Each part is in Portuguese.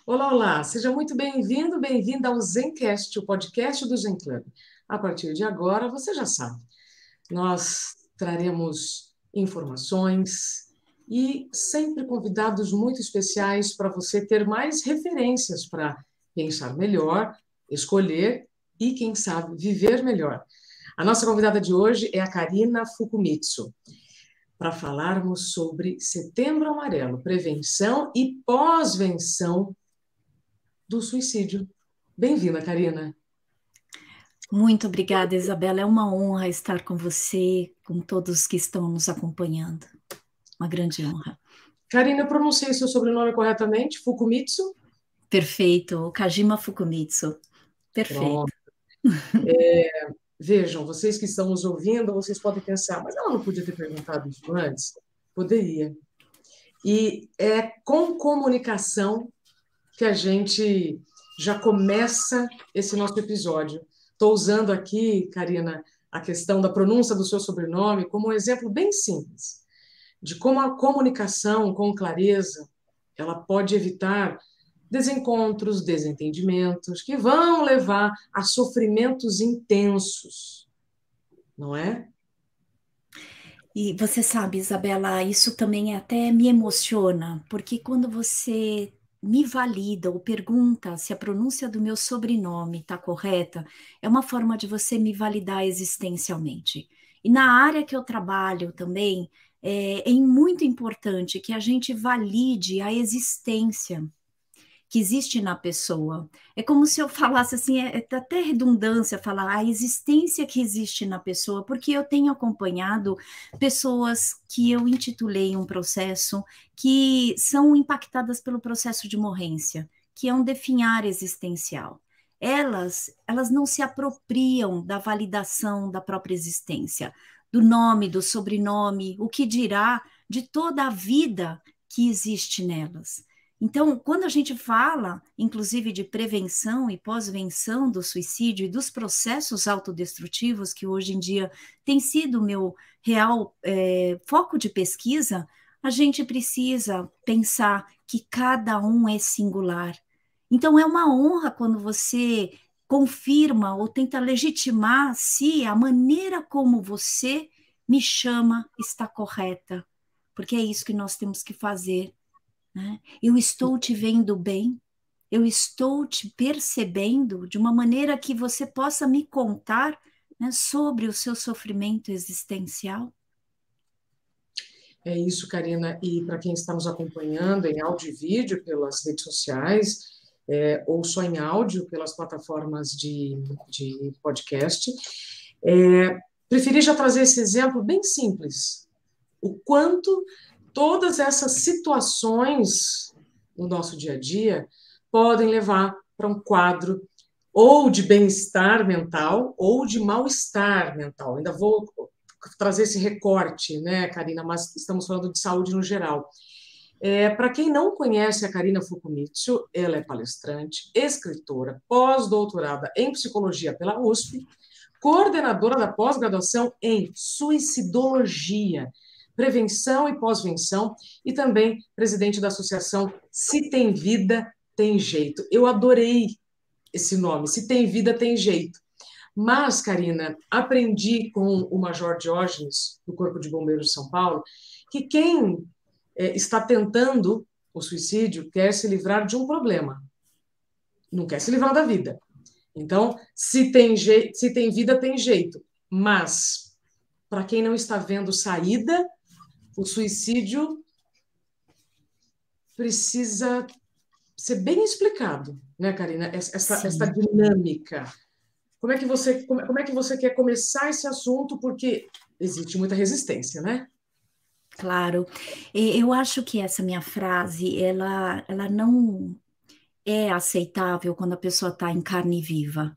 Olá, olá, seja muito bem-vindo, bem-vinda ao Zencast, o podcast do Zen Club. A partir de agora, você já sabe, nós traremos informações e sempre convidados muito especiais para você ter mais referências para pensar melhor, escolher e, quem sabe, viver melhor. A nossa convidada de hoje é a Karina Fukumitsu, para falarmos sobre Setembro Amarelo, prevenção e pós-venção do suicídio. Bem-vinda, Karina. Muito obrigada, Isabela. É uma honra estar com você, com todos que estão nos acompanhando. Uma grande honra. Karina, eu pronunciei seu sobrenome corretamente? Fukumitsu? Perfeito. Kajima Fukumitsu. Perfeito. Pronto. Vejam, vocês que estão nos ouvindo, vocês podem pensar, mas ela não podia ter perguntado isso antes? Poderia. E é com comunicação que a gente já começa esse nosso episódio. Estou usando aqui, Karina, a questão da pronúncia do seu sobrenome como um exemplo bem simples de como a comunicação com clareza ela pode evitar desencontros, desentendimentos que vão levar a sofrimentos intensos, não é? E você sabe, Isabela, isso também até me emociona, porque quando você me valida ou pergunta se a pronúncia do meu sobrenome está correta, é uma forma de você me validar existencialmente. E na área que eu trabalho também, é muito importante que a gente valide a existência que existe na pessoa. É como se eu falasse assim, é até redundância falar a existência que existe na pessoa, porque eu tenho acompanhado pessoas que eu intitulei um processo que são impactadas pelo processo de morrência, que é um definhar existencial. Elas não se apropriam da validação da própria existência, do nome, do sobrenome, o que dirá de toda a vida que existe nelas. Então, quando a gente fala, inclusive, de prevenção e pós-venção do suicídio e dos processos autodestrutivos, que hoje em dia tem sido o meu real foco de pesquisa, a gente precisa pensar que cada um é singular. Então, é uma honra quando você confirma ou tenta legitimar se a maneira como você me chama está correta, porque é isso que nós temos que fazer, né? Eu estou te vendo bem, eu estou te percebendo de uma maneira que você possa me contar, né, sobre o seu sofrimento existencial. É isso, Karina. E para quem está nos acompanhando em áudio e vídeo pelas redes sociais, ou só em áudio pelas plataformas de podcast, preferi já trazer esse exemplo bem simples. O quanto todas essas situações no nosso dia a dia podem levar para um quadro ou de bem-estar mental ou de mal-estar mental. Ainda vou trazer esse recorte, né, Karina, mas estamos falando de saúde no geral. Para quem não conhece a Karina Fukumitsu, ela é palestrante, escritora, pós-doutorada em psicologia pela USP, coordenadora da pós-graduação em suicidologia, prevenção e pós-venção, e também presidente da associação Se Tem Vida, Tem Jeito. Eu adorei esse nome, Se Tem Vida, Tem Jeito. Mas, Karina, aprendi com o Major Diógenes, do Corpo de Bombeiros de São Paulo, que quem está tentando o suicídio quer se livrar de um problema, não quer se livrar da vida. Então, se tem vida, tem jeito. Mas, para quem não está vendo saída, o suicídio precisa ser bem explicado, né, Karina? Essa Sim. dinâmica. Como é que você quer começar esse assunto? Porque existe muita resistência, né? Claro, eu acho que essa minha frase, ela não é aceitável quando a pessoa está em carne viva.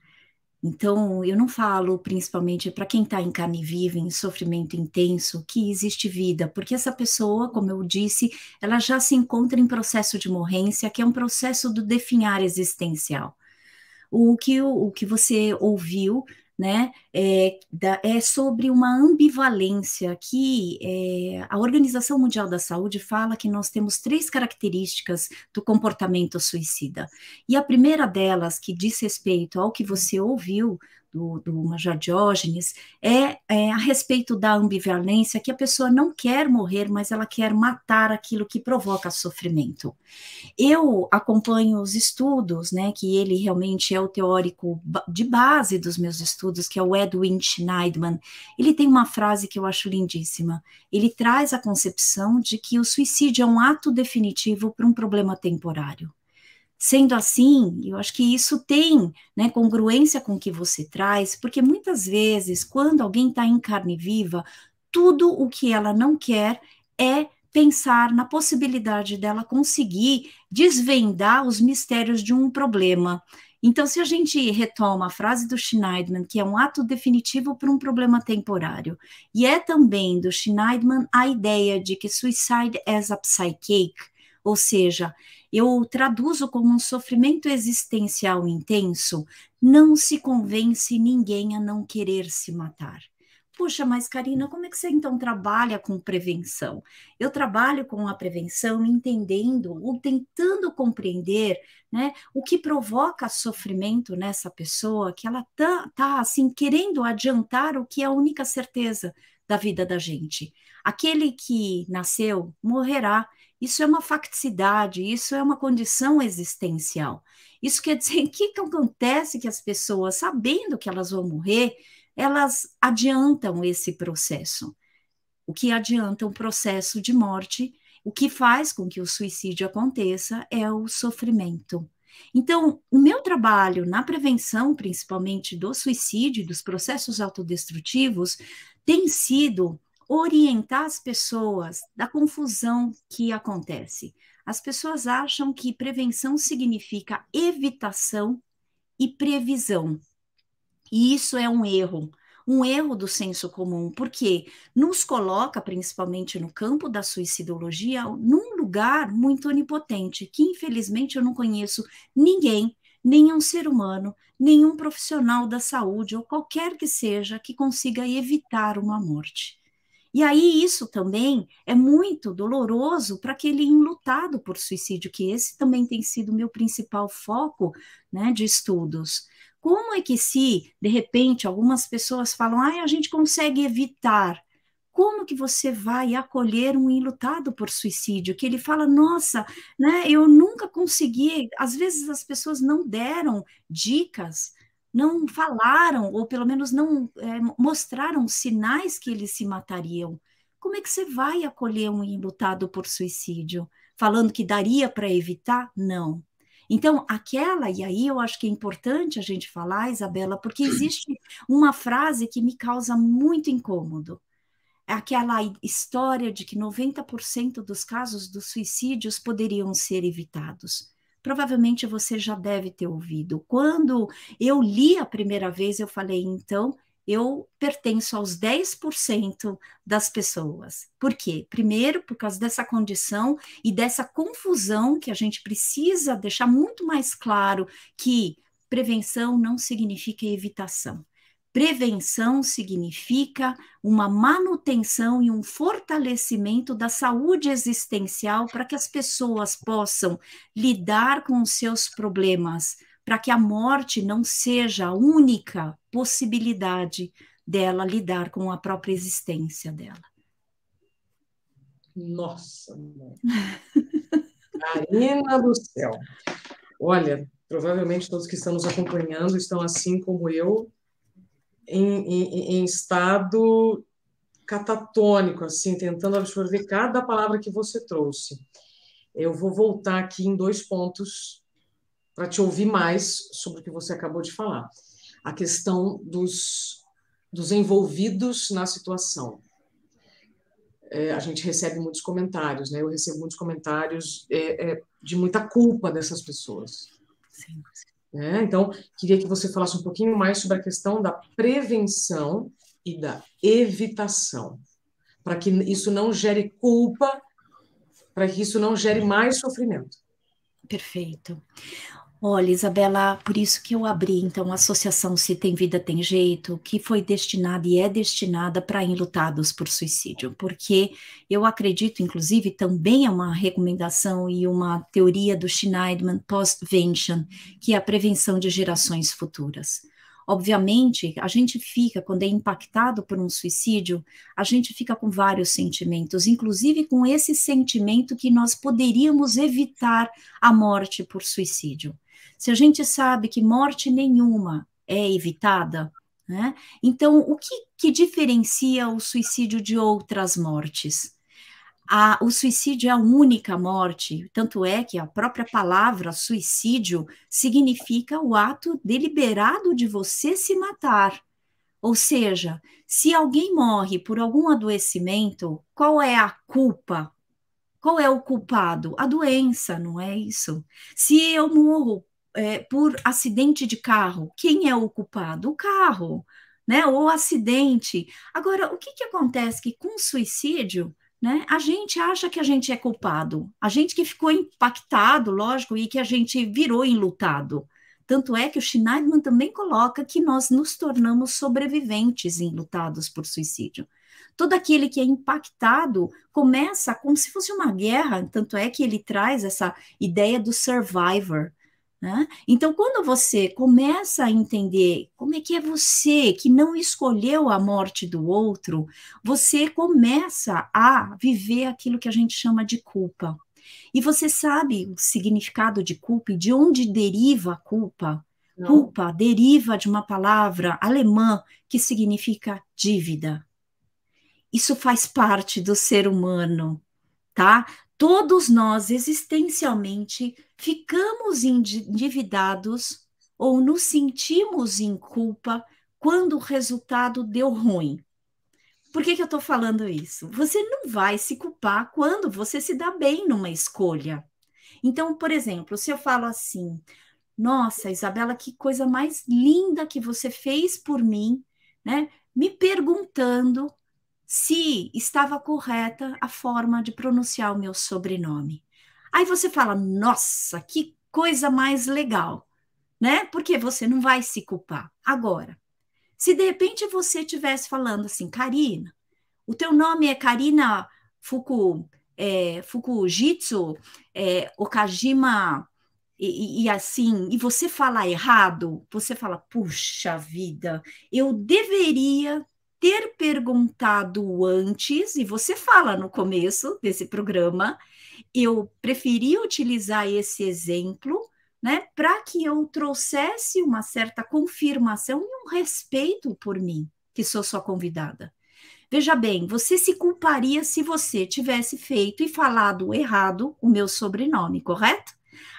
Então, eu não falo principalmente para quem está em carne viva, em sofrimento intenso, que existe vida, porque essa pessoa, como eu disse, ela já se encontra em processo de morrência, que é um processo do definhar existencial. O que você ouviu né? É sobre uma ambivalência que a Organização Mundial da Saúde fala que nós temos 3 características do comportamento suicida. E a primeira delas, que diz respeito ao que você ouviu do Major Diógenes, é a respeito da ambivalência, que a pessoa não quer morrer, mas ela quer matar aquilo que provoca sofrimento. Eu acompanho os estudos, né, que ele realmente é o teórico de base dos meus estudos, que é o Edwin Shneidman. Ele tem uma frase que eu acho lindíssima. Ele traz a concepção de que o suicídio é um ato definitivo para um problema temporário. Sendo assim, eu acho que isso tem, né, congruência com o que você traz, porque muitas vezes, quando alguém está em carne viva, tudo o que ela não quer é pensar na possibilidade dela conseguir desvendar os mistérios de um problema. Então, se a gente retoma a frase do Schneidman, que é um ato definitivo para um problema temporário, e é também do Schneidman a ideia de que suicide as a psychic, ou seja, eu traduzo como um sofrimento existencial intenso, não se convence ninguém a não querer se matar. Puxa, mas Karina, como é que você então trabalha com prevenção? Eu trabalho com a prevenção entendendo ou tentando compreender, né, o que provoca sofrimento nessa pessoa, que ela tá assim querendo adiantar o que é a única certeza da vida da gente. Aquele que nasceu morrerá. Isso é uma facticidade, isso é uma condição existencial. Isso quer dizer que acontece que as pessoas, sabendo que elas vão morrer, elas adiantam esse processo. O que adianta um processo de morte, o que faz com que o suicídio aconteça é o sofrimento. Então, o meu trabalho na prevenção, principalmente do suicídio e dos processos autodestrutivos, tem sido orientar as pessoas da confusão que acontece. As pessoas acham que prevenção significa evitação e previsão. E isso é um erro do senso comum, porque nos coloca, principalmente no campo da suicidologia, num lugar muito onipotente, que infelizmente eu não conheço ninguém, nenhum ser humano, nenhum profissional da saúde, ou qualquer que seja, que consiga evitar uma morte. E aí isso também é muito doloroso para aquele enlutado por suicídio, que esse também tem sido o meu principal foco, né, de estudos. Como é que se, de repente, algumas pessoas falam, a gente consegue evitar, como que você vai acolher um enlutado por suicídio? Que ele fala, nossa, né, eu nunca consegui, às vezes as pessoas não deram dicas, não falaram, ou pelo menos não mostraram sinais que eles se matariam. Como é que você vai acolher um enlutado por suicídio? Falando que daria para evitar? Não. Então, e aí eu acho que é importante a gente falar, Isabela, porque existe uma frase que me causa muito incômodo. É aquela história de que 90% dos casos dos suicídios poderiam ser evitados. Provavelmente você já deve ter ouvido. Quando eu li a primeira vez, eu falei, então, eu pertenço aos 10% das pessoas. Por quê? Primeiro, por causa dessa condição e dessa confusão que a gente precisa deixar muito mais claro que prevenção não significa evitação. Prevenção significa uma manutenção e um fortalecimento da saúde existencial para que as pessoas possam lidar com os seus problemas, para que a morte não seja a única possibilidade dela lidar com a própria existência dela. Nossa, Karina do céu. Olha, provavelmente todos que estão nos acompanhando estão assim como eu, em estado catatônico, assim, tentando absorver cada palavra que você trouxe. Eu vou voltar aqui em 2 pontos para te ouvir mais sobre o que você acabou de falar. A questão dos envolvidos na situação. A gente recebe muitos comentários, né? Eu recebo muitos comentários de muita culpa dessas pessoas. Sim. Então, queria que você falasse um pouquinho mais sobre a questão da prevenção e da evitação, para que isso não gere culpa, para que isso não gere mais sofrimento. Perfeito. Olha, Isabela, por isso que eu abri, então, a Associação Se Tem Vida Tem Jeito, que foi destinada e é destinada para enlutados por suicídio, porque eu acredito, inclusive, também é uma recomendação e uma teoria do Schneidman Postvention, que é a prevenção de gerações futuras. Obviamente, a gente fica, quando é impactado por um suicídio, a gente fica com vários sentimentos, inclusive com esse sentimento que nós poderíamos evitar a morte por suicídio. Se a gente sabe que morte nenhuma é evitada, né? Então, o que diferencia o suicídio de outras mortes? O suicídio é a única morte, tanto é que a própria palavra suicídio significa o ato deliberado de você se matar. Ou seja, se alguém morre por algum adoecimento, qual é a culpa? Qual é o culpado? A doença, não é isso? Se eu morro por acidente de carro, quem é o culpado? O carro, né? Ou acidente. Agora, o que acontece que com suicídio, né, a gente acha que a gente é culpado, a gente que ficou impactado, lógico, e que a gente virou enlutado. Tanto é que o Schneidman também coloca que nós nos tornamos sobreviventes enlutados por suicídio. Todo aquele que é impactado começa como se fosse uma guerra, tanto é que ele traz essa ideia do survivor, né? Então, quando você começa a entender como é que é você que não escolheu a morte do outro, você começa a viver aquilo que a gente chama de culpa. E você sabe o significado de culpa e de onde deriva a culpa? Não? Culpa deriva de uma palavra alemã que significa dívida. Isso faz parte do ser humano, tá? Todos nós, existencialmente, ficamos endividados ou nos sentimos em culpa quando o resultado deu ruim. Por que eu estou falando isso? Você não vai se culpar quando você se dá bem numa escolha. Então, por exemplo, se eu falo assim, nossa, Isabela, que coisa mais linda que você fez por mim, né? Me perguntando se estava correta a forma de pronunciar o meu sobrenome. Aí você fala, nossa, que coisa mais legal, né? Porque você não vai se culpar. Agora, se de repente você estivesse falando assim, Karina, o teu nome é Karina Fukujitsu, Okajima, e assim, e você fala errado, você fala, puxa vida, eu deveria ter perguntado antes, e você fala no começo desse programa, eu preferi utilizar esse exemplo, né, para que eu trouxesse uma certa confirmação e um respeito por mim, que sou sua convidada. Veja bem, você se culparia se você tivesse feito e falado errado o meu sobrenome, correto?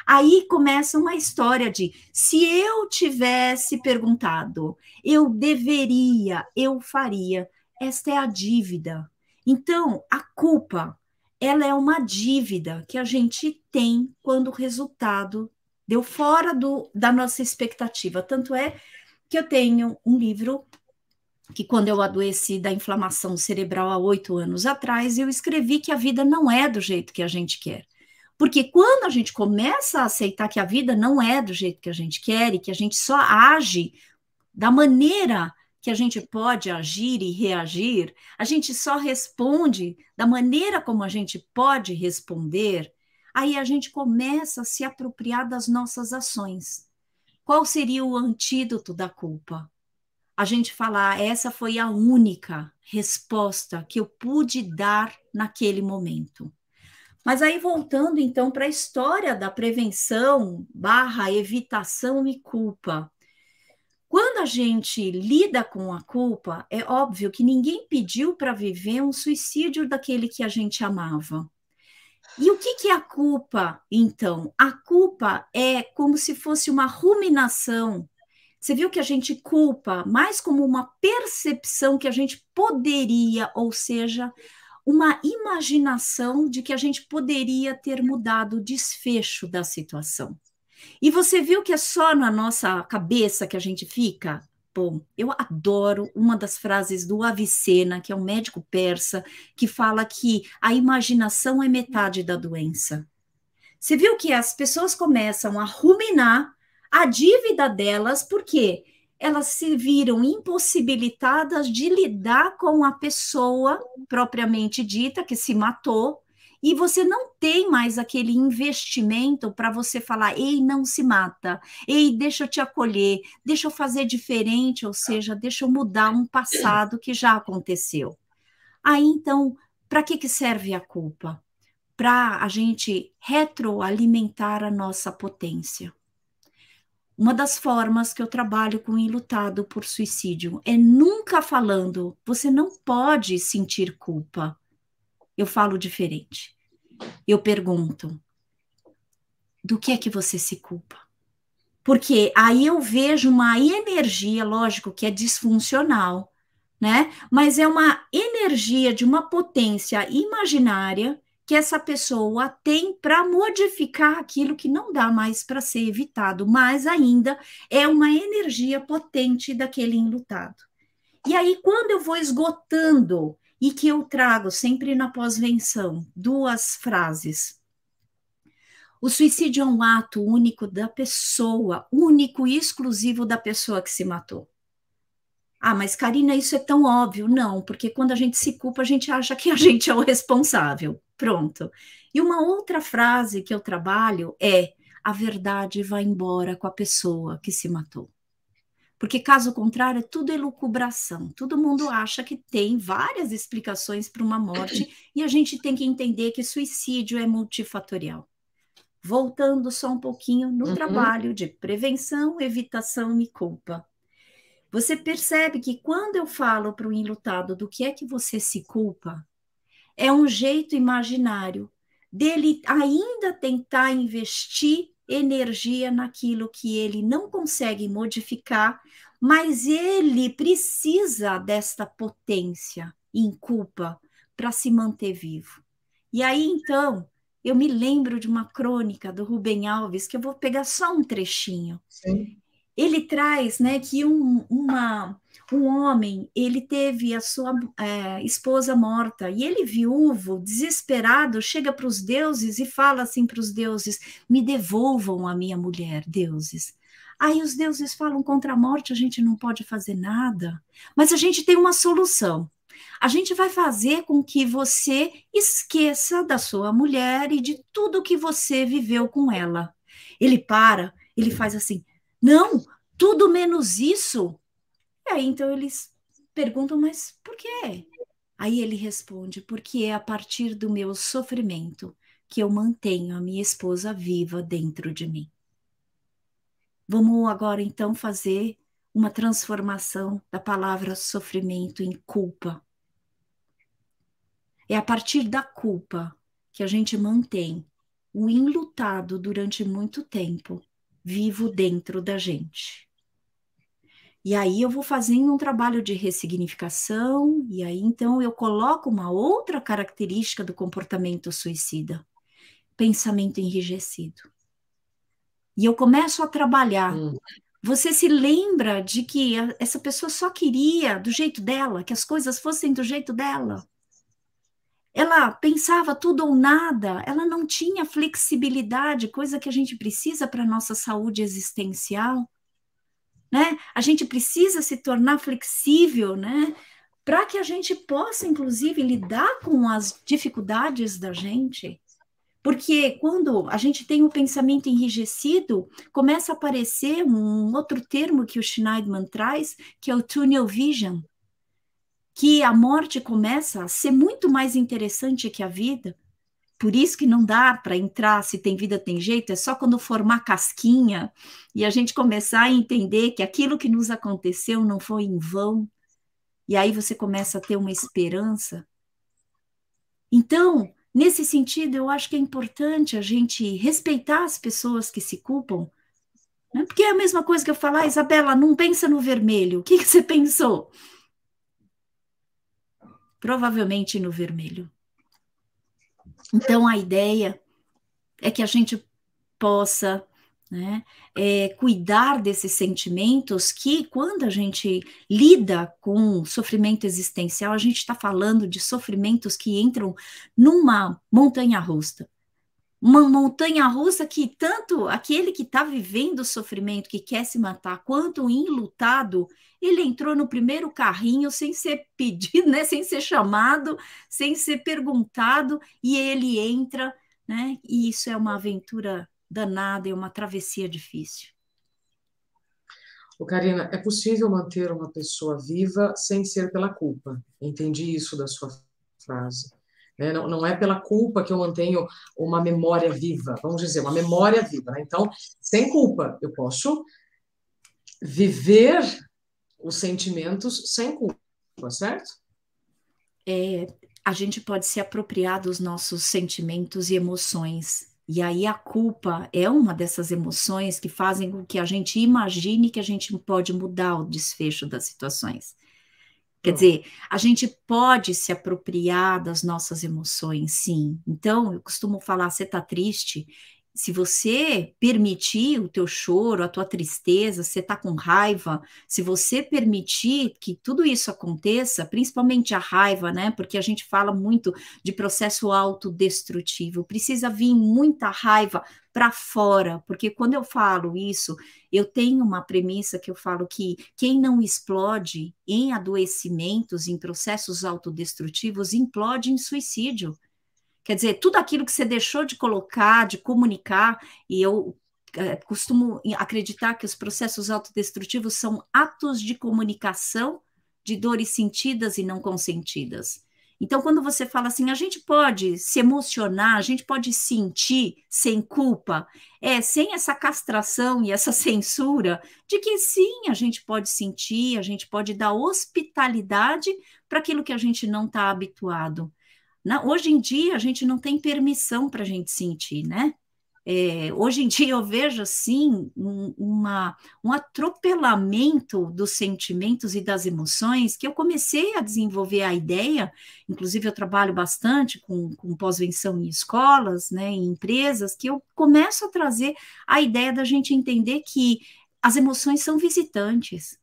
Aí começa uma história de se eu tivesse perguntado, eu deveria, eu faria. Esta é a dívida. Então, a culpa, ela é uma dívida que a gente tem quando o resultado deu fora da nossa expectativa. Tanto é que eu tenho um livro que quando eu adoeci da inflamação cerebral há 8 anos atrás, eu escrevi que a vida não é do jeito que a gente quer. Porque quando a gente começa a aceitar que a vida não é do jeito que a gente quer e que a gente só age da maneira que a gente pode agir e reagir, a gente só responde da maneira como a gente pode responder, aí a gente começa a se apropriar das nossas ações. Qual seria o antídoto da culpa? A gente falar, essa foi a única resposta que eu pude dar naquele momento. Mas aí voltando então para a história da prevenção / evitação e culpa. Quando a gente lida com a culpa, é óbvio que ninguém pediu para viver um suicídio daquele que a gente amava. E o que é a culpa, então? A culpa é como se fosse uma ruminação. Você viu que a gente culpa mais como uma percepção que a gente poderia, ou seja, uma imaginação de que a gente poderia ter mudado o desfecho da situação. E você viu que é só na nossa cabeça que a gente fica? Bom, eu adoro uma das frases do Avicena, que é um médico persa, que fala que a imaginação é metade da doença. Você viu que as pessoas começam a ruminar a dívida delas, porque elas se viram impossibilitadas de lidar com a pessoa propriamente dita que se matou, e você não tem mais aquele investimento para você falar, ei, não se mata, ei, deixa eu te acolher, deixa eu fazer diferente, ou seja, deixa eu mudar um passado que já aconteceu. Aí, então, para que serve a culpa? Para a gente retroalimentar a nossa potência. Uma das formas que eu trabalho com o enlutado por suicídio é nunca falando, você não pode sentir culpa. Eu falo diferente. Eu pergunto, do que é que você se culpa? Porque aí eu vejo uma energia, lógico que é disfuncional, né? Mas é uma energia de uma potência imaginária que essa pessoa tem para modificar aquilo que não dá mais para ser evitado, mas ainda é uma energia potente daquele enlutado. E aí, quando eu vou esgotando e que eu trago sempre na pós-venção duas frases. O suicídio é um ato único da pessoa, único e exclusivo da pessoa que se matou. Ah, mas Karina, isso é tão óbvio. Não, porque quando a gente se culpa, a gente acha que a gente é o responsável. Pronto. E uma outra frase que eu trabalho é: a verdade vai embora com a pessoa que se matou. Porque, caso contrário, é tudo elucubração. Todo mundo acha que tem várias explicações para uma morte e a gente tem que entender que suicídio é multifatorial. Voltando só um pouquinho no trabalho de prevenção, evitação e culpa. Você percebe que quando eu falo para o enlutado do que é que você se culpa, é um jeito imaginário dele ainda tentar investir energia naquilo que ele não consegue modificar, mas ele precisa desta potência em culpa para se manter vivo. E aí, então, eu me lembro de uma crônica do Rubem Alves, que eu vou pegar só um trechinho. Sim. Ele traz, né, que um homem, ele teve a sua esposa morta, e ele, viúvo, desesperado, chega para os deuses e fala assim para os deuses: me devolvam a minha mulher, deuses. Aí os deuses falam: contra a morte a gente não pode fazer nada, mas a gente tem uma solução. A gente vai fazer com que você esqueça da sua mulher e de tudo que você viveu com ela. Ele para, ele faz assim: não, tudo menos isso. E aí, então, eles perguntam, mas por quê? Aí ele responde: porque é a partir do meu sofrimento que eu mantenho a minha esposa viva dentro de mim. Vamos agora, então, fazer uma transformação da palavra sofrimento em culpa. É a partir da culpa que a gente mantém o enlutado durante muito tempo vivo dentro da gente. E aí eu vou fazendo um trabalho de ressignificação, e aí então eu coloco uma outra característica do comportamento suicida: pensamento enrijecido. E eu começo a trabalhar. Você se lembra de que essa pessoa só queria do jeito dela, que as coisas fossem do jeito dela. Ela pensava tudo ou nada, ela não tinha flexibilidade, coisa que a gente precisa para a nossa saúde existencial. Né? A gente precisa se tornar flexível, né? Para que a gente possa, inclusive, lidar com as dificuldades da gente. Porque quando a gente tem o pensamento enrijecido, começa a aparecer um outro termo que o Schneidman traz, que é o tunnel vision, que a morte começa a ser muito mais interessante que a vida. Por isso que não dá para entrar, se tem vida, tem jeito, é só quando formar casquinha e a gente começar a entender que aquilo que nos aconteceu não foi em vão, e aí você começa a ter uma esperança. Então, nesse sentido, eu acho que é importante a gente respeitar as pessoas que se culpam, né? Porque é a mesma coisa que eu falar: Isabela, não pensa no vermelho. O que você pensou? Provavelmente no vermelho. Então, a ideia é que a gente possa, né, cuidar desses sentimentos que, quando a gente lida com sofrimento existencial, a gente está falando de sofrimentos que entram numa montanha-russa. Uma montanha-russa que tanto aquele que está vivendo o sofrimento, que quer se matar, quanto o enlutado, ele entrou no primeiro carrinho sem ser pedido, né, sem ser chamado, sem ser perguntado, e ele entra, né? E isso é uma aventura danada, é uma travessia difícil. Ô, Karina, é possível manter uma pessoa viva sem ser pela culpa. Entendi isso da sua frase. Né? Não, não é pela culpa que eu mantenho uma memória viva, vamos dizer, uma memória viva. Né? Então, sem culpa, eu posso viver os sentimentos sem culpa, certo? É, a gente pode se apropriar dos nossos sentimentos e emoções. E aí a culpa é uma dessas emoções que fazem com que a gente imagine que a gente pode mudar o desfecho das situações. Quer Pronto. dizer, a gente pode se apropriar das nossas emoções, sim. Então, eu costumo falar, você está triste? Se você permitir o teu choro, a tua tristeza, você está com raiva, se você permitir que tudo isso aconteça, principalmente a raiva, né? Porque a gente fala muito de processo autodestrutivo, precisa vir muita raiva para fora, porque quando eu falo isso, eu tenho uma premissa que eu falo que quem não explode em adoecimentos, em processos autodestrutivos, implode em suicídio. Quer dizer, tudo aquilo que você deixou de colocar, de comunicar, e eu costumo acreditar que os processos autodestrutivos são atos de comunicação de dores sentidas e não consentidas. Então, quando você fala assim, a gente pode se emocionar, a gente pode sentir sem culpa, sem essa castração e essa censura, de que sim, a gente pode sentir, a gente pode dar hospitalidade para aquilo que a gente não está habituado. Hoje em dia, a gente não tem permissão para a gente sentir, né? Hoje em dia eu vejo assim um atropelamento dos sentimentos e das emoções que eu comecei a desenvolver a ideia, inclusive eu trabalho bastante com pós-venção em escolas, né, em empresas, que eu começo a trazer a ideia da gente entender que as emoções são visitantes,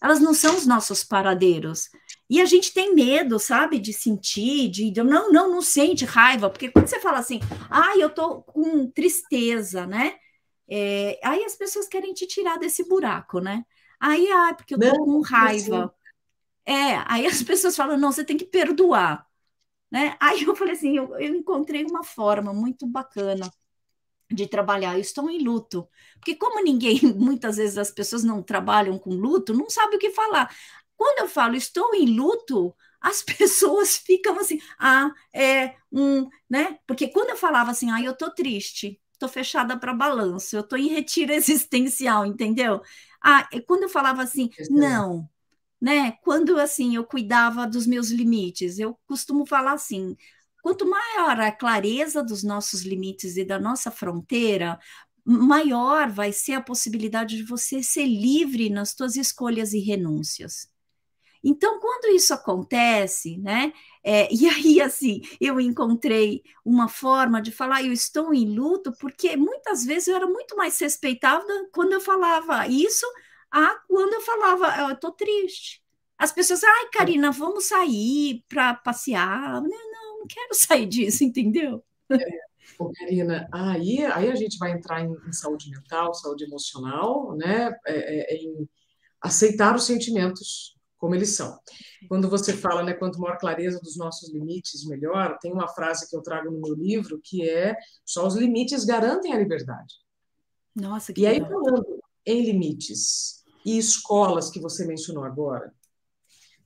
elas não são os nossos paradeiros. E a gente tem medo, sabe, de sentir, não sente raiva, porque quando você fala assim, eu tô com tristeza, né? Aí as pessoas querem te tirar desse buraco, né? Aí, porque eu tô Não, com assim, raiva. Aí as pessoas falam, não, você tem que perdoar, né? Aí eu falei assim, eu encontrei uma forma muito bacana de trabalhar, eu estou em luto. Porque como ninguém, muitas vezes as pessoas não trabalham com luto, não sabe o que falar. Quando eu falo estou em luto, as pessoas ficam assim, né? Porque quando eu falava assim, eu estou triste, estou fechada para balanço, eu estou em retiro existencial, entendeu? E quando eu falava assim, excelente. não, né? Quando assim eu cuidava dos meus limites, eu costumo falar assim: quanto maior a clareza dos nossos limites e da nossa fronteira, maior vai ser a possibilidade de você ser livre nas suas escolhas e renúncias. Então, quando isso acontece, né? E aí, assim, eu encontrei uma forma de falar, eu estou em luto, porque muitas vezes eu era muito mais respeitada quando eu falava isso, quando eu falava, eu estou triste. As pessoas, Karina, vamos sair para passear. Não quero sair disso, entendeu? Ô, Karina, aí a gente vai entrar em saúde mental, saúde emocional, né? Em aceitar os sentimentos como eles são. Quando você fala, né, quanto maior clareza dos nossos limites, melhor, tem uma frase que eu trago no meu livro que é: só os limites garantem a liberdade. Nossa, que E aí, legal. falando em limites e escolas que você mencionou agora,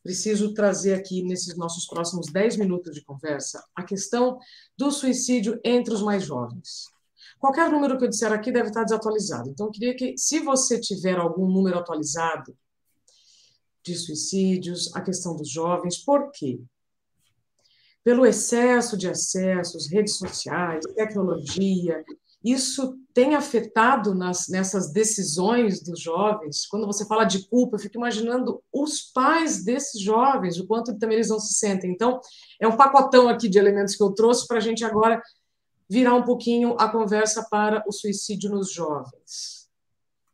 preciso trazer aqui, nesses nossos próximos 10 minutos de conversa, a questão do suicídio entre os mais jovens. Qualquer número que eu disser aqui deve estar desatualizado. Então, eu queria que, se você tiver algum número atualizado de suicídios, a questão dos jovens, por quê? Pelo excesso de acessos, redes sociais, tecnologia, isso tem afetado nessas decisões dos jovens. Quando você fala de culpa, eu fico imaginando os pais desses jovens, o quanto também eles não se sentem. Então, é um pacotão aqui de elementos que eu trouxe para a gente agora virar um pouquinho a conversa para o suicídio nos jovens.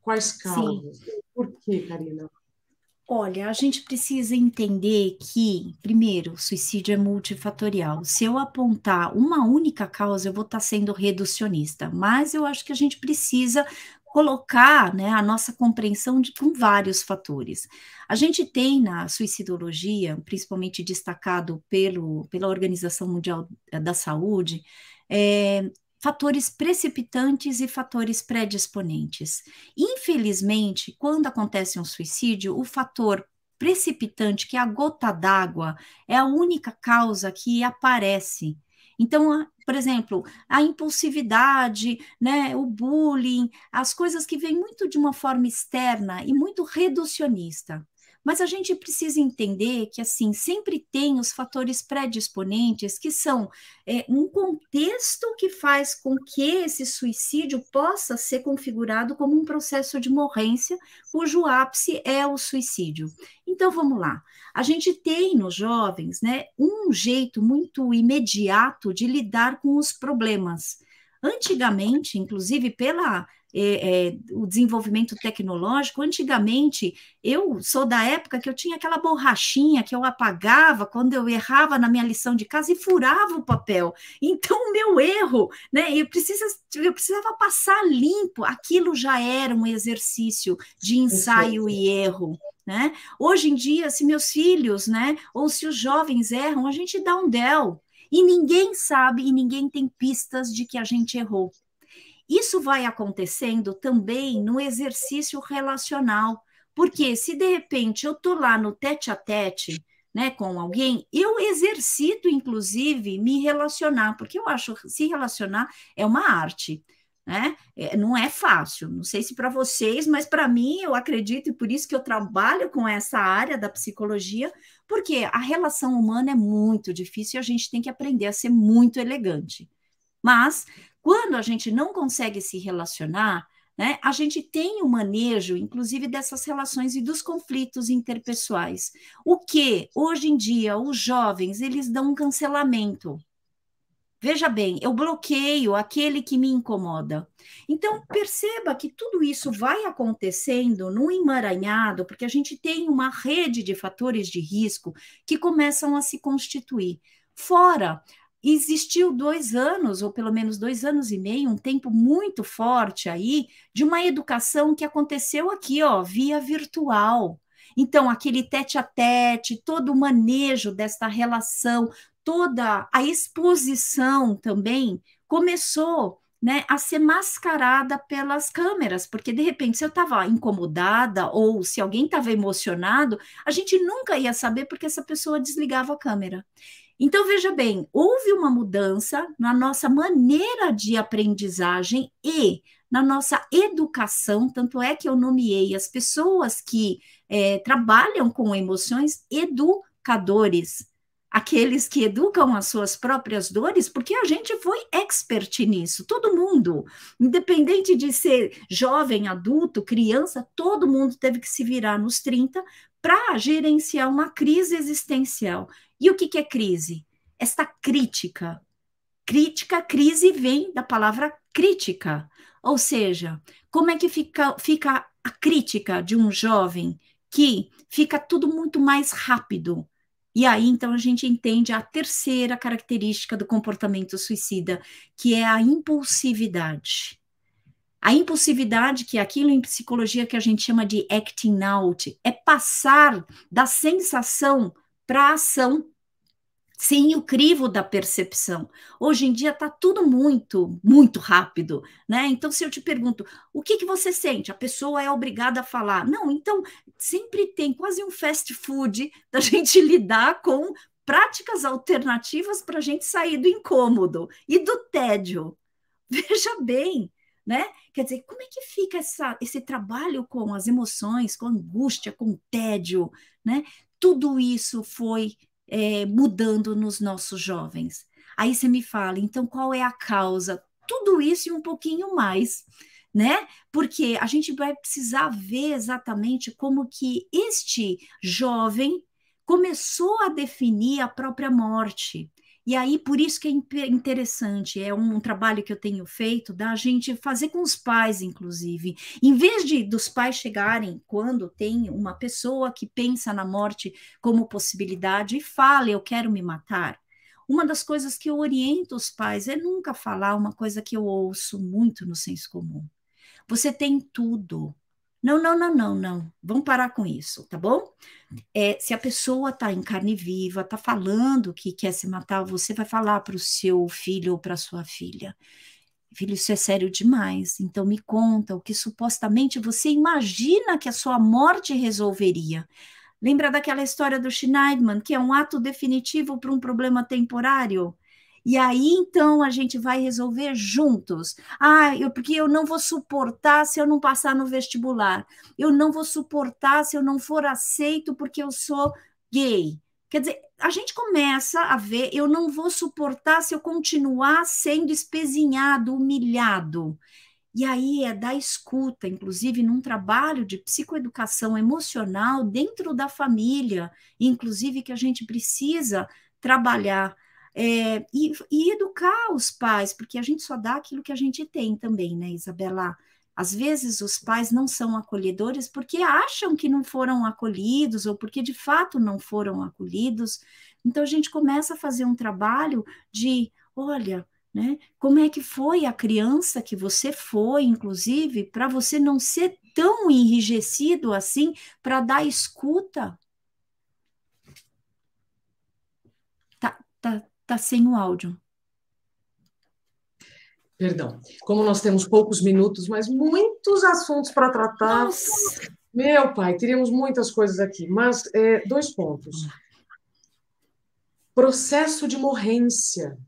Quais Sim. causas? Por quê, Karina? Olha, a gente precisa entender que, primeiro, o suicídio é multifatorial. Se eu apontar uma única causa, eu vou estar sendo reducionista, mas eu acho que a gente precisa colocar, né, a nossa compreensão com vários fatores. A gente tem na suicidologia, principalmente destacado pela Organização Mundial da Saúde, é, fatores precipitantes e fatores predisponentes. Infelizmente, quando acontece um suicídio, o fator precipitante, que é a gota d'água, é a única causa que aparece. Então, por exemplo, a impulsividade, né, o bullying, as coisas que vêm muito de uma forma externa e muito reducionista. Mas a gente precisa entender que, assim, sempre tem os fatores predisponentes, que são um contexto que faz com que esse suicídio possa ser configurado como um processo de morrência, cujo ápice é o suicídio. Então, vamos lá. A gente tem nos jovens, né, um jeito muito imediato de lidar com os problemas. Antigamente, inclusive o desenvolvimento tecnológico, antigamente, eu sou da época que eu tinha aquela borrachinha que eu apagava quando eu errava na minha lição de casa e furava o papel. Então, o meu erro, né, eu precisava passar limpo, aquilo já era um exercício de ensaio e erro. Né? Hoje em dia, se meus filhos, né, ou se os jovens erram, a gente dá um del. E ninguém sabe e ninguém tem pistas de que a gente errou. Isso vai acontecendo também no exercício relacional, porque se de repente eu estou lá no tete a tete, né, com alguém, eu exercito, inclusive, me relacionar, porque eu acho que se relacionar é uma arte. Né? Não é fácil, não sei se para vocês, mas para mim eu acredito, e por isso que eu trabalho com essa área da psicologia, porque a relação humana é muito difícil e a gente tem que aprender a ser muito elegante. Mas, quando a gente não consegue se relacionar, né, a gente tem o manejo, inclusive, dessas relações e dos conflitos interpessoais. O que, hoje em dia, os jovens, eles dão um cancelamento. Veja bem, eu bloqueio aquele que me incomoda. Então, perceba que tudo isso vai acontecendo no emaranhado, porque a gente tem uma rede de fatores de risco que começam a se constituir. Fora, existiu 2 anos, ou pelo menos 2 anos e meio, um tempo muito forte aí, de uma educação que aconteceu aqui, ó, via virtual. Então, aquele tete a tete, todo o manejo desta relação, toda a exposição também começou, né, a ser mascarada pelas câmeras, porque de repente, se eu estava incomodada ou se alguém estava emocionado, a gente nunca ia saber porque essa pessoa desligava a câmera. Então, veja bem, houve uma mudança na nossa maneira de aprendizagem e na nossa educação, tanto é que eu nomeei as pessoas que trabalham com emoções educadores, aqueles que educam as suas próprias dores, porque a gente foi expert nisso, todo mundo, independente de ser jovem, adulto, criança, todo mundo teve que se virar nos 30 para gerenciar uma crise existencial. E o que é crise? Esta crítica. Crise vem da palavra crítica, ou seja, como é que fica a crítica de um jovem que fica tudo muito mais rápido? E aí, então, a gente entende a terceira característica do comportamento suicida, que é a impulsividade. A impulsividade, que é aquilo em psicologia que a gente chama de acting out, é passar da sensação para a ação, sem o crivo da percepção. Hoje em dia está tudo muito, muito rápido, né? Então, se eu te pergunto, o que você sente? A pessoa é obrigada a falar. Não, então, sempre tem quase um fast food da gente lidar com práticas alternativas para a gente sair do incômodo e do tédio. Veja bem, né? Quer dizer, como é que fica esse trabalho com as emoções, com a angústia, com o tédio, né? Tudo isso foi mudando nos nossos jovens. Aí você me fala, então qual é a causa? Tudo isso e um pouquinho mais, né? Porque a gente vai precisar ver exatamente como que este jovem começou a definir a própria morte. E aí, por isso que é interessante, é um trabalho que eu tenho feito, da gente fazer com os pais, inclusive. Em vez dos pais chegarem, quando tem uma pessoa que pensa na morte como possibilidade e fala, eu quero me matar, uma das coisas que eu oriento os pais é nunca falar uma coisa que eu ouço muito no senso comum. Você tem tudo. Não, não, não, não, não. Vamos parar com isso, tá bom? Se a pessoa está em carne viva, está falando que quer se matar, você vai falar para o seu filho ou para sua filha: filho, isso é sério demais, então me conta o que supostamente você imagina que a sua morte resolveria. Lembra daquela história do Schneidman, que é um ato definitivo para um problema temporário? E aí, então, a gente vai resolver juntos. Porque eu não vou suportar se eu não passar no vestibular. Eu não vou suportar se eu não for aceito porque eu sou gay. Quer dizer, a gente começa a ver, eu não vou suportar se eu continuar sendo espezinhado, humilhado. E aí é da escuta, inclusive num trabalho de psicoeducação emocional dentro da família, inclusive que a gente precisa trabalhar e educar os pais, porque a gente só dá aquilo que a gente tem também, né, Isabela? Às vezes os pais não são acolhedores porque acham que não foram acolhidos ou porque de fato não foram acolhidos. Então a gente começa a fazer um trabalho de, olha, né? Como é que foi a criança que você foi, inclusive, para você não ser tão enrijecido assim, para dar escuta? Tá sem o áudio. Perdão. Como nós temos poucos minutos, mas muitos assuntos para tratar, Nossa! meu pai, teríamos muitas coisas aqui, mas dois pontos. Processo de morrência.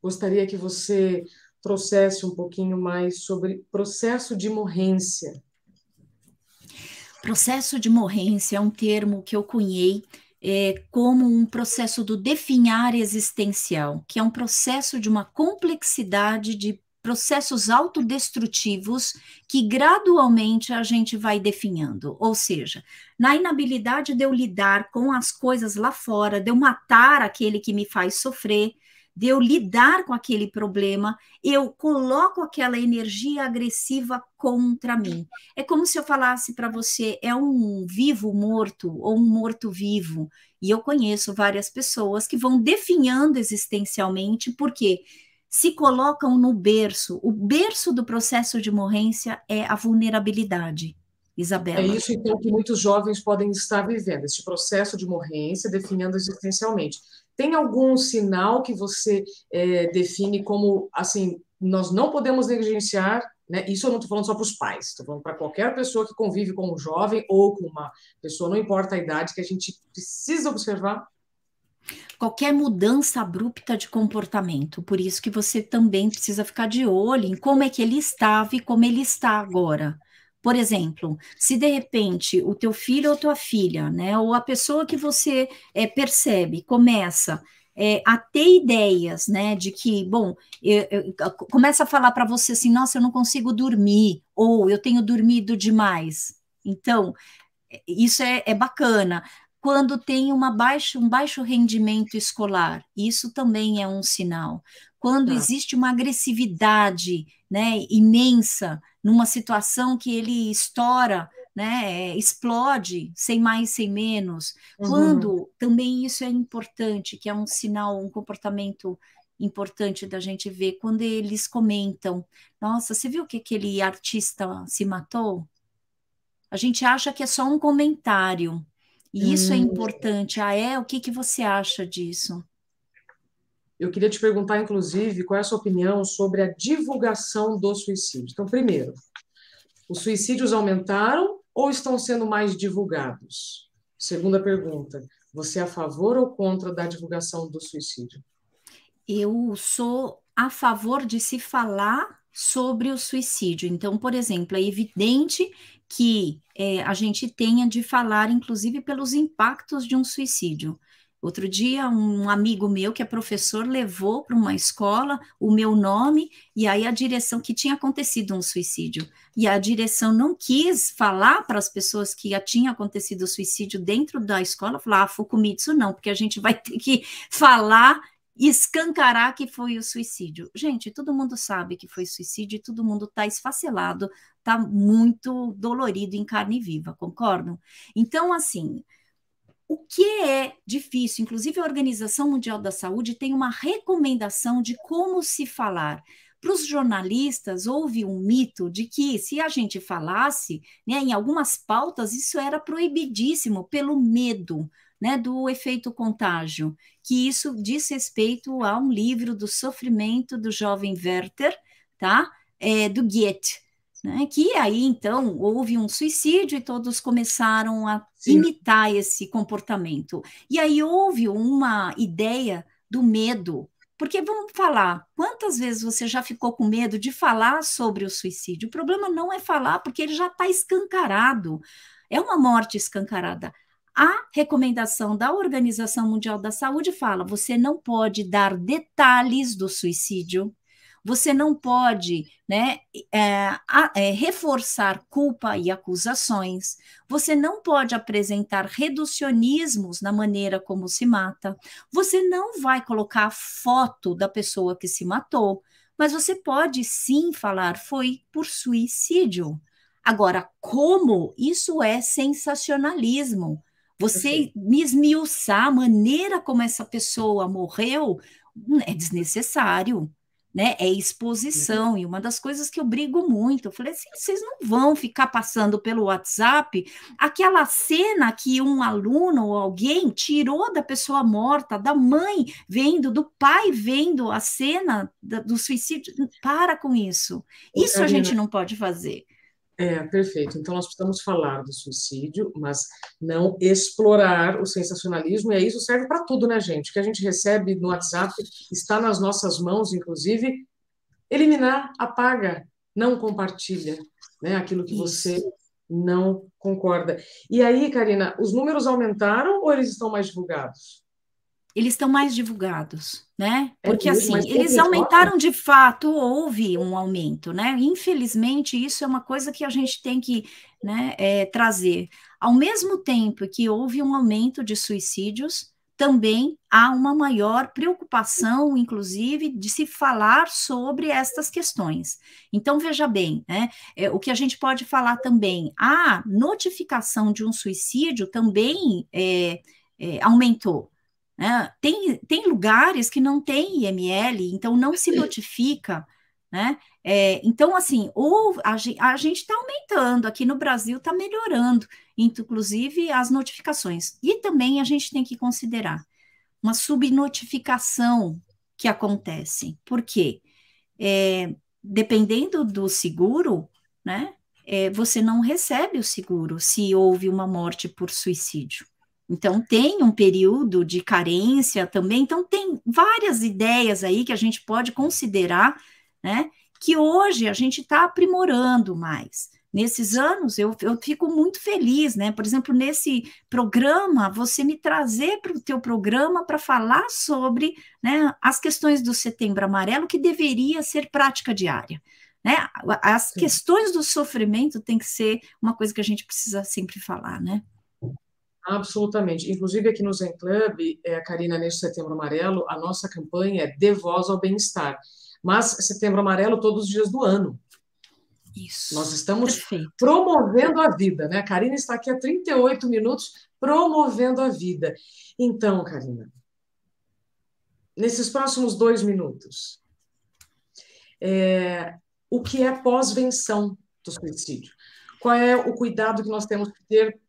Gostaria que você trouxesse um pouquinho mais sobre processo de morrência. Processo de morrência é um termo que eu cunhei como um processo do definhar existencial, que é um processo de uma complexidade de processos autodestrutivos que gradualmente a gente vai definhando. Ou seja, na inabilidade de eu lidar com as coisas lá fora, de eu matar aquele que me faz sofrer, de eu lidar com aquele problema, eu coloco aquela energia agressiva contra mim. É como se eu falasse para você, é um vivo morto ou um morto vivo. E eu conheço várias pessoas que vão definhando existencialmente, porque se colocam no berço. O berço do processo de morrência é a vulnerabilidade, É Isabela. isso, então, que muitos jovens podem estar vivendo, esse processo de morrência, definindo existencialmente. Tem algum sinal que você define como, assim, nós não podemos negligenciar, né? Isso eu não estou falando só para os pais, estou falando para qualquer pessoa que convive com um jovem ou com uma pessoa, não importa a idade, que a gente precisa observar. Qualquer mudança abrupta de comportamento, por isso que você também precisa ficar de olho em como é que ele estava e como ele está agora. Por exemplo, se de repente o teu filho ou tua filha, né, ou a pessoa que você percebe, começa a ter ideias, né, de que, bom, começa a falar para você assim, nossa, eu não consigo dormir, ou eu tenho dormido demais. Então, isso é bacana. Quando tem um baixo rendimento escolar, isso também é um sinal. Quando Tá. existe uma agressividade, né, imensa, numa situação que ele estoura, né, explode, sem mais, sem menos. Uhum. Quando também isso é importante, que é um sinal, um comportamento importante da gente ver, quando eles comentam, nossa, você viu que aquele artista se matou? A gente acha que é só um comentário. E isso é Hum. importante. O que que você acha disso? Eu queria te perguntar, inclusive, qual é a sua opinião sobre a divulgação do suicídio. Então, primeiro, os suicídios aumentaram ou estão sendo mais divulgados? Segunda pergunta, você é a favor ou contra da divulgação do suicídio? Eu sou a favor de se falar sobre o suicídio. Então, por exemplo, é evidente que a gente tenha de falar, inclusive, pelos impactos de um suicídio. Outro dia, um amigo meu, que é professor, levou para uma escola o meu nome, e aí a direção, que tinha acontecido um suicídio, e a direção não quis falar para as pessoas que já tinha acontecido o suicídio dentro da escola, falar, Fukumitsu não, porque a gente vai ter que falar, escancarar que foi o suicídio. Gente, todo mundo sabe que foi suicídio, e todo mundo está esfacelado, está muito dolorido em carne viva, concordam? Então, assim, o que é difícil, inclusive a Organização Mundial da Saúde tem uma recomendação de como se falar. Para os jornalistas, houve um mito de que se a gente falasse, né, em algumas pautas, isso era proibidíssimo pelo medo, né, do efeito contágio, que isso diz respeito a um livro do sofrimento do jovem Werther, tá? Do Goethe, né, que aí então houve um suicídio e todos começaram a Sim. imitar esse comportamento. E aí houve uma ideia do medo. Porque vamos falar, quantas vezes você já ficou com medo de falar sobre o suicídio? O problema não é falar, porque ele já está escancarado. É uma morte escancarada. A recomendação da Organização Mundial da Saúde fala: você não pode dar detalhes do suicídio, você não pode, né, reforçar culpa e acusações, você não pode apresentar reducionismos na maneira como se mata, você não vai colocar foto da pessoa que se matou, mas você pode sim falar foi por suicídio. Agora, como? Isso é sensacionalismo. Você Perfeito. me esmiuçar a maneira como essa pessoa morreu é desnecessário, né? É exposição. E uma das coisas que eu brigo muito, eu falei assim, vocês não vão ficar passando pelo WhatsApp aquela cena que um aluno ou alguém tirou da pessoa morta, da mãe vendo, do pai vendo a cena do suicídio. Para com isso. Ô, Isso a Karina, gente não pode fazer. perfeito. Então, nós precisamos falar do suicídio, mas não explorar o sensacionalismo, e isso serve para tudo, né, gente? O que a gente recebe no WhatsApp está nas nossas mãos, inclusive, eliminar, apaga, não compartilha, né, aquilo que você Isso. não concorda. E aí, Karina, os números aumentaram ou eles estão mais divulgados? Eles estão mais divulgados, né? É Porque mesmo, mas assim, teve eles um choque? aumentaram de fato, houve um aumento, né? Infelizmente, isso é uma coisa que a gente tem que, né, trazer. Ao mesmo tempo que houve um aumento de suicídios, também há uma maior preocupação, inclusive, de se falar sobre estas questões. Então, veja bem, né? O que a gente pode falar também, a notificação de um suicídio também aumentou, né? Tem lugares que não tem IML, então não se notifica, né? Então, assim, a gente está aumentando, aqui no Brasil está melhorando, inclusive as notificações. E também a gente tem que considerar uma subnotificação que acontece. Por quê? Dependendo do seguro, né? Você não recebe o seguro se houve uma morte por suicídio. Então, tem um período de carência também. Então, tem várias ideias aí que a gente pode considerar, né? Que hoje a gente está aprimorando mais. Nesses anos, eu fico muito feliz, né? Por exemplo, nesse programa, você me trazer para o teu programa para falar sobre, né, as questões do Setembro Amarelo, que deveria ser prática diária. Né? As Sim, questões do sofrimento tem que ser uma coisa que a gente precisa sempre falar, né? absolutamente. Inclusive, aqui no Zen Club, Karina, neste Setembro Amarelo, a nossa campanha é Dê Voz ao Bem-Estar. Mas Setembro Amarelo todos os dias do ano. Nós Isso, estamos perfeito. promovendo a vida, né? A Karina está aqui há 38 minutos promovendo a vida. Então, Karina, nesses próximos 2 minutos, o que é pós-venção do suicídio? Qual é o cuidado que nós temos que ter,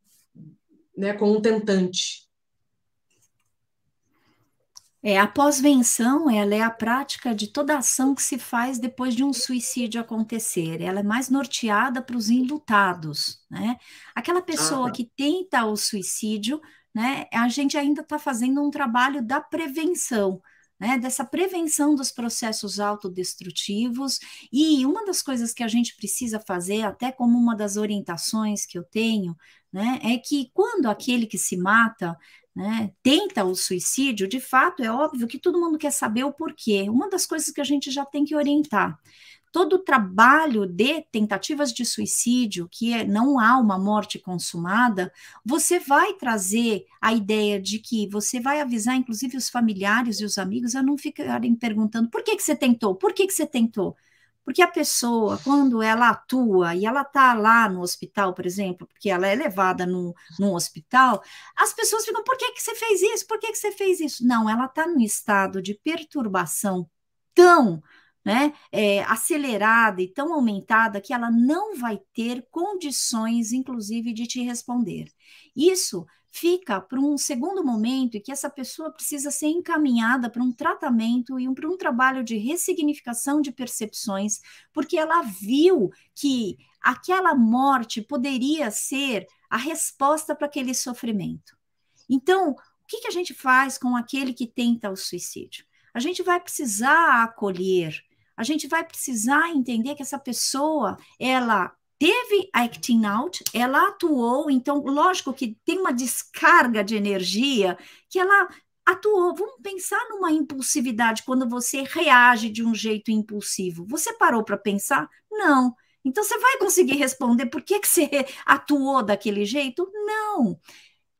né, com um tentante? A pós-venção, ela é a prática de toda ação que se faz depois de um suicídio acontecer. Ela é mais norteada para os enlutados, né? Aquela Ah, pessoa tá. que tenta o suicídio, né? A gente ainda está fazendo um trabalho da prevenção, né? Dessa prevenção dos processos autodestrutivos. E uma das coisas que a gente precisa fazer, até como uma das orientações que eu tenho, né? É que quando aquele que se mata, né, tenta o suicídio, de fato, é óbvio que todo mundo quer saber o porquê. Uma das coisas que a gente já tem que orientar. Todo o trabalho de tentativas de suicídio, não há uma morte consumada, você vai trazer a ideia de que você vai avisar, inclusive, os familiares e os amigos a não ficarem perguntando por que você tentou, por que você tentou? Porque a pessoa, quando ela atua e ela está lá no hospital, por exemplo, porque ela é levada num hospital, as pessoas ficam, por que você fez isso? Por que você fez isso? Não, ela está num estado de perturbação tão, né, acelerada e tão aumentada que ela não vai ter condições, inclusive, de te responder. Isso fica para um segundo momento e que essa pessoa precisa ser encaminhada para um tratamento e para um trabalho de ressignificação de percepções, porque ela viu que aquela morte poderia ser a resposta para aquele sofrimento. Então, o que a gente faz com aquele que tenta o suicídio? A gente vai precisar acolher, a gente vai precisar entender que essa pessoa, ela teve acting out, ela atuou, então, lógico que tem uma descarga de energia que ela atuou. Vamos pensar numa impulsividade quando você reage de um jeito impulsivo. Você parou para pensar? Não. Então, você vai conseguir responder por que você atuou daquele jeito? Não.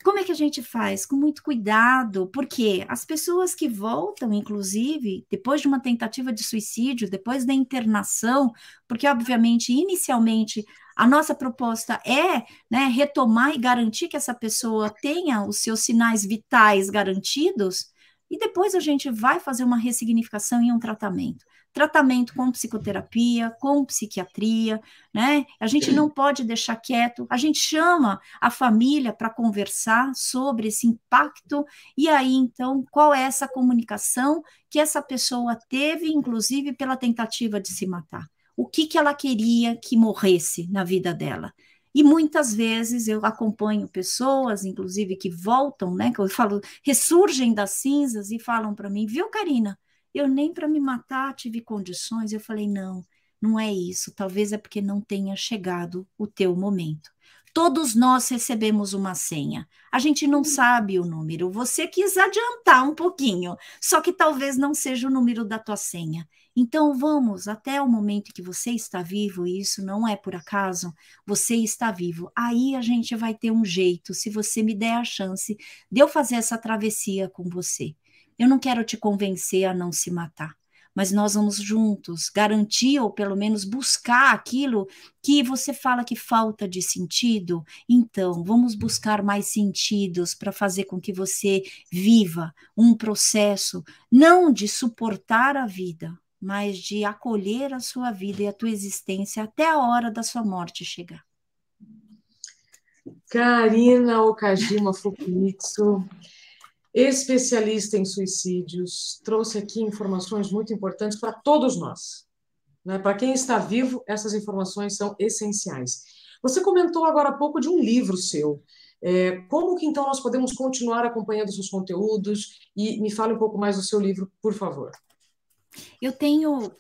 Como é que a gente faz? Com muito cuidado, porque as pessoas que voltam, inclusive, depois de uma tentativa de suicídio, depois da internação, porque, obviamente, inicialmente, a nossa proposta é, né, retomar e garantir que essa pessoa tenha os seus sinais vitais garantidos, e depois a gente vai fazer uma ressignificação e um tratamento. Tratamento com psicoterapia, com psiquiatria, né? A gente não pode deixar quieto, a gente chama a família para conversar sobre esse impacto, e aí, então, qual é essa comunicação que essa pessoa teve, inclusive, pela tentativa de se matar? O que ela queria que morresse na vida dela? E muitas vezes eu acompanho pessoas, inclusive, que voltam, né? Que eu falo, ressurgem das cinzas e falam para mim, viu, Karina? Eu nem para me matar tive condições. Eu falei, não, não é isso. Talvez é porque não tenha chegado o teu momento. Todos nós recebemos uma senha. A gente não sabe o número. Você quis adiantar um pouquinho, só que talvez não seja o número da tua senha. Então vamos até o momento que você está vivo, e isso não é por acaso, você está vivo. Aí a gente vai ter um jeito, se você me der a chance de eu fazer essa travessia com você. Eu não quero te convencer a não se matar, mas nós vamos juntos garantir ou pelo menos buscar aquilo que você fala que falta de sentido. Então, vamos buscar mais sentidos para fazer com que você viva um processo não de suportar a vida, mas de acolher a sua vida e a tua existência até a hora da sua morte chegar. Karina Okajima Fukumitsu, especialista em suicídios, trouxe aqui informações muito importantes para todos nós. Né? Para quem está vivo, essas informações são essenciais. Você comentou agora há pouco de um livro seu. Como que então nós podemos continuar acompanhando seus conteúdos? E me fale um pouco mais do seu livro, por favor. Eu tenho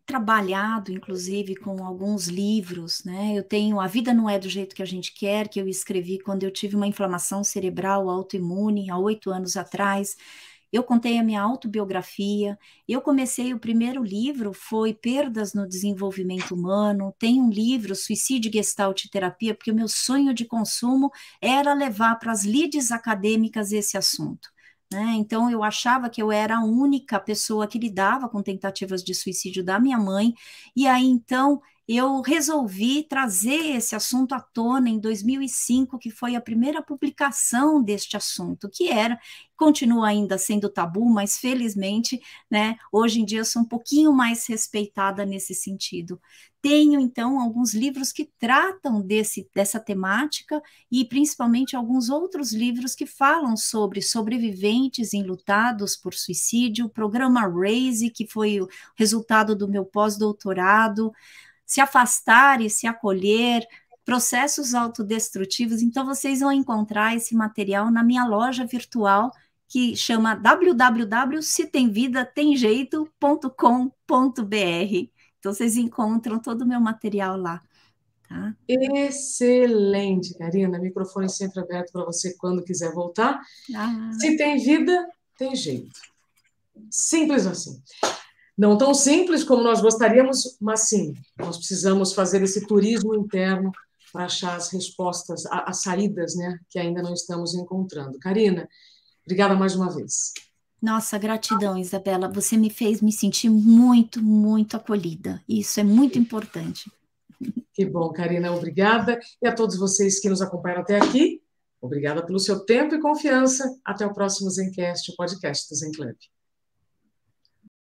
trabalhado, inclusive, com alguns livros, né? Eu tenho A Vida Não É do Jeito que a Gente Quer, que eu escrevi quando eu tive uma inflamação cerebral autoimune, há 8 anos atrás. Eu contei a minha autobiografia. Eu comecei, o primeiro livro foi Perdas no Desenvolvimento Humano. Tem um livro, Suicídio e Gestalt Terapia, porque o meu sonho de consumo era levar para as lides acadêmicas esse assunto. Então, eu achava que eu era a única pessoa que lidava com tentativas de suicídio da minha mãe, e aí, então, eu resolvi trazer esse assunto à tona em 2005, que foi a primeira publicação deste assunto, que continua ainda sendo tabu, mas felizmente, né, hoje em dia eu sou um pouquinho mais respeitada nesse sentido. Tenho, então, alguns livros que tratam dessa temática e, principalmente, alguns outros livros que falam sobre sobreviventes enlutados por suicídio, o programa RAISE, que foi o resultado do meu pós-doutorado, se afastar e se acolher, processos autodestrutivos. Então, vocês vão encontrar esse material na minha loja virtual, que chama www.setemvidatemjeito.com.br. Então, vocês encontram todo o meu material lá. tá? Excelente, Karina. Microfone sempre aberto para você quando quiser voltar. Ah, Se tem vida, tem jeito. Simples assim. Não tão simples como nós gostaríamos, mas sim, nós precisamos fazer esse turismo interno para achar as respostas, as saídas, né, que ainda não estamos encontrando. Karina, obrigada mais uma vez. nossa, gratidão, Isabela. Você me fez me sentir muito, muito acolhida. Isso é muito importante. Que bom, Karina, obrigada. E a todos vocês que nos acompanharam até aqui, obrigada pelo seu tempo e confiança. Até o próximo Zencast, o podcast do Zenclub.